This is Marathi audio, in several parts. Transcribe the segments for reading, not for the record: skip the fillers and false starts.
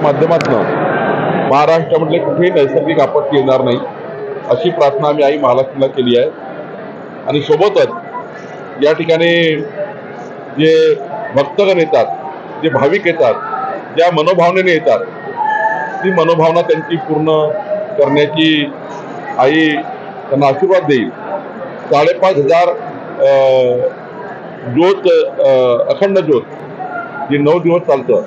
माध्यमातून महाराष्ट्रामध्ये कुठेही नैसर्गिक आपत्ती येणार नाही अशी प्रार्थना आम्ही आई महालक्ष्मीला केली आहे। आणि सोबतच या ठिकाणी जे भक्तगण येतात, जे भाविक येतात, ज्या मनोभावनेने येतात, ती मनोभावना त्यांची पूर्ण करण्याची आई त्यांना आशीर्वाद देईल। 5,500 ज्योत, अखंड ज्योत जी 9 दिवस चालतं,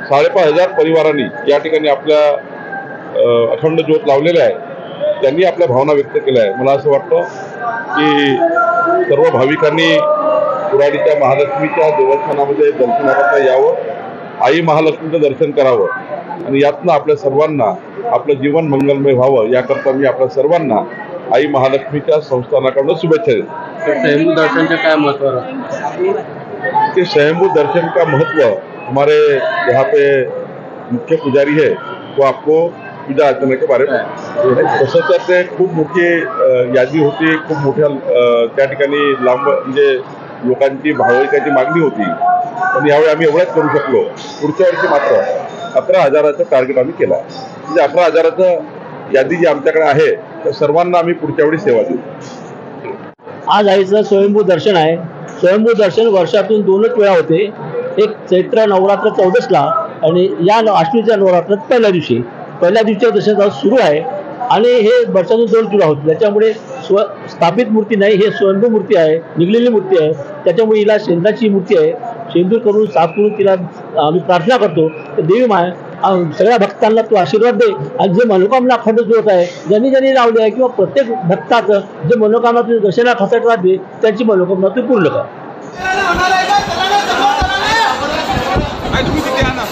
5,500 परिवारांनी या ठिकाणी आपल्या अखंड ज्योत लावलेल्या आहे। त्यांनी आपल्या भावना व्यक्त केल्या आहे। मला असं वाटतं की सर्व भाविकांनी कुऱ्हाडीच्या महालक्ष्मीच्या देवस्थानामध्ये दर्शनाकरता यावं, आई महालक्ष्मीचं दर्शन करावं आणि यातनं आपल्या सर्वांना आपलं जीवन मंगलमय व्हावं याकरता मी आपल्या सर्वांना आई महालक्ष्मीच्या संस्थानाकडून शुभेच्छा देतो। स्वयंभू दर्शन का क्या महत्व है? कि स्वयंभू दर्शन का महत्व हमारे यहाँ पे मुख्य पुजारी है, वो आपको पूजा अर्चना के बारे में तसं तर ते खूप मोठी यादी होती, खूप मोठ्या त्या ठिकाणी लांब म्हणजे लोकांची भाविकांची मागणी होती, पण यावेळी आम्ही एवढंच करू शकलो। पुढच्या वर्षी मात्र 11,000चं टार्गेट आम्ही केलं आहे। म्हणजे 11,000चं यादी जी आमच्याकडे आहे तर सर्वांना आम्ही पुढच्या वेळी सेवा देऊ। आज आईचं स्वयंभू दर्शन आहे। स्वयंभू दर्शन वर्षातून 2च वेळा होते, एक चैत्र नवरात्र 14ला आणि या आश्विनच्या नवरात्रात पहिल्या दिवशी दर्शन सुरू आहे आणि हे वर्षातून 2 वेळा होते। त्याच्यामुळे स्थापित मूर्ती नाही, हे स्वयंभू मूर्ती आहे, निघलेली मूर्ती आहे। त्याच्यामुळे हिला शेंदाची मूर्ती आहे, शेंदूर करून साफ करून तिला आम्ही प्रार्थना करतो तर देवी माय सगळ्या भक्तांना तू आशीर्वाद दे आणि जे मनोकामना अखंड ज्योत आहे ज्यांनी ज्यांनी लावले आहे किंवा प्रत्येक भक्ताचं जे मनोकामना तुझ्या दर्शनात आशीर्वाद दे, त्यांची मनोकामना तू पूर्ण कर। तुम्ही तिथे आणा,